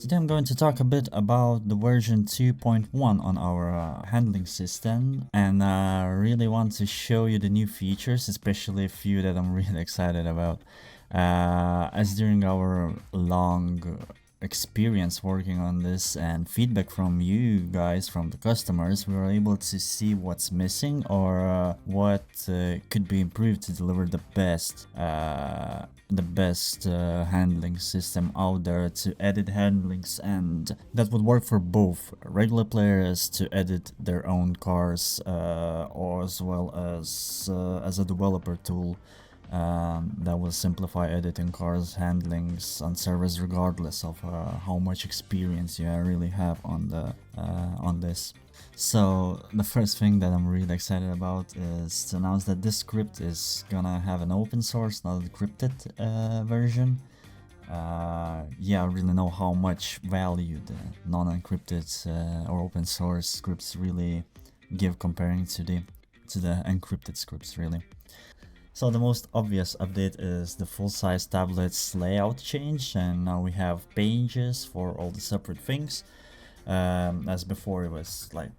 Today I'm going to talk a bit about the version 2.1 on our handling system, and I really want to show you the new features, especially a few that I'm really excited about. As during our long experience working on this and feedback from you guys, from the customers, we were able to see what's missing or what could be improved to deliver the best handling system out there to edit handlings, and that would work for both regular players to edit their own cars or as well as a developer tool that will simplify editing cars handlings on servers regardless of how much experience you really have on this. So the first thing that I'm really excited about is to announce that this script is gonna have an open source, not a encrypted version. Yeah, I really know how much value the non-encrypted or open source scripts really give comparing to the encrypted scripts really. So the most obvious update is the full-size tablets layout change, and now we have pages for all the separate things. As before it was like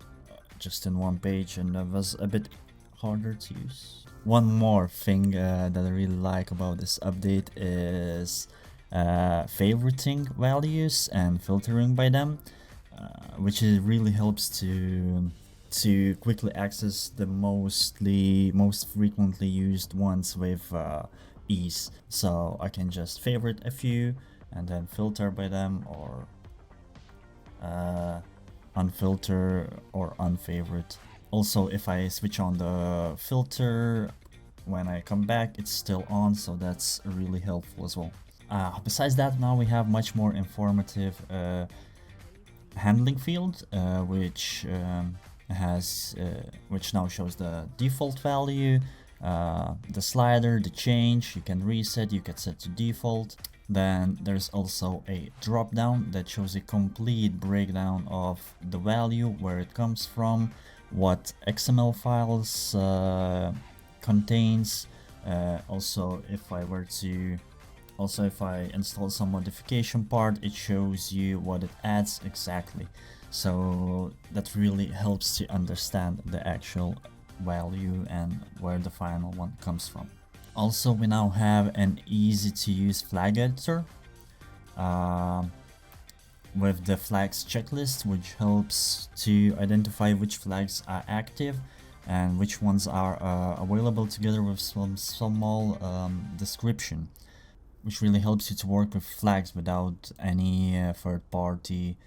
just in one page and it was a bit harder to use. One more thing that I really like about this update is favoriting values and filtering by them, which really helps to quickly access the most frequently used ones with ease. So I can just favorite a few and then filter by them, or unfilter or unfavorite. Also, if I switch on the filter, when I come back it's still on, so that's really helpful as well. Besides that, now we have much more informative handling field, which now shows the default value, the slider, the change. You can reset, you can set to default. Then there's also a drop down that shows a complete breakdown of the value, where it comes from, what XML files contains. Also, if I install some modification part, it shows you what it adds exactly. So that really helps to understand the actual value and where the final one comes from. Also, we now have an easy to use flag editor with the flags checklist, which helps to identify which flags are active and which ones are available, together with some small description, which really helps you to work with flags without any third-party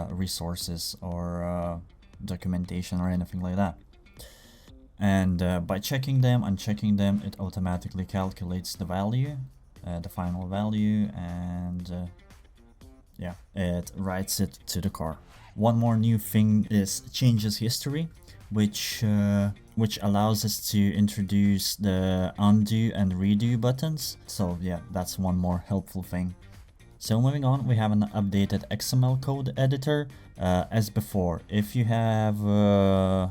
resources or documentation or anything like that. And by checking them, unchecking them, it automatically calculates the value, the final value, and yeah, it writes it to the car. One more new thing is changes history, which allows us to introduce the undo and redo buttons. So yeah, that's one more helpful thing. So moving on, we have an updated XML code editor. As before, if the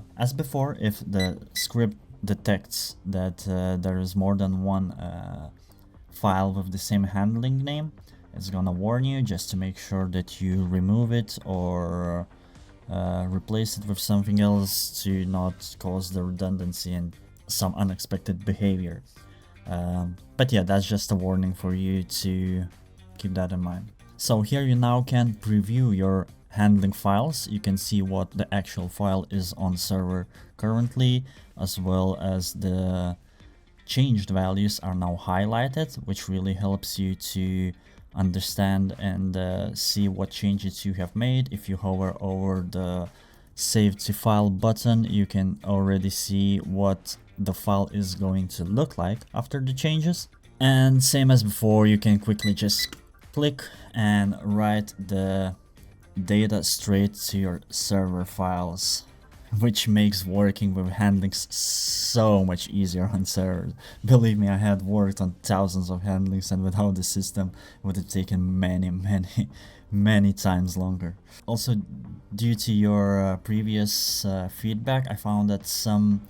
script detects that there is more than one file with the same handling name, it's gonna warn you just to make sure that you remove it or replace it with something else to not cause the redundancy and some unexpected behavior. But yeah, that's just a warning for you to keep that in mind. So here you now can preview your handling files. You can see what the actual file is on server currently, as well as the changed values are now highlighted, which really helps you to understand and see what changes you have made. If you hover over the save to file button, you can already see what the file is going to look like after the changes. And same as before, you can quickly just click and write the data straight to your server files, which makes working with handlings so much easier on servers. Believe me, I had worked on thousands of handlings, and without the system it would have taken many times longer. Also, due to your previous feedback, I found that some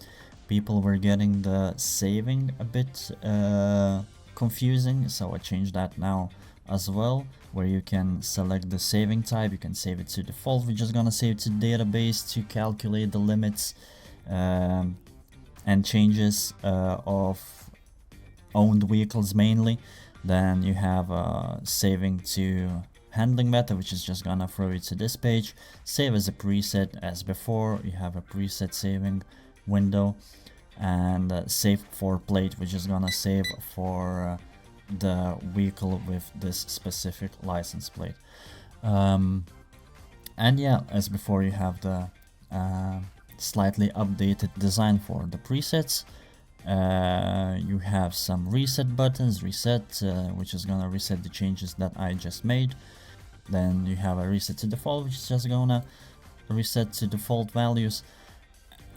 people were getting the saving a bit confusing, so I changed that now as well, where you can select the saving type. You can save it to default. We're just gonna save to database to calculate the limits and changes of owned vehicles mainly. Then you have saving to handling method, which is just gonna throw you to this page. Save as a preset as before. You have a preset saving window, and save for plate, which is gonna save for the vehicle with this specific license plate. And yeah, as before, you have the slightly updated design for the presets. You have some reset buttons, which is gonna reset the changes that I just made. Then you have a reset to default, which is just gonna reset to default values.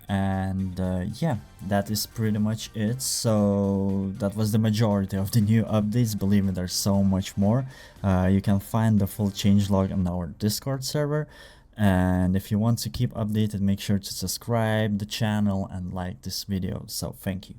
And yeah, that is pretty much it. So that was the majority of the new updates. Believe me, there's so much more. You can find the full changelog on our Discord server. And if you want to keep updated, make sure to subscribe the channel and like this video. So thank you.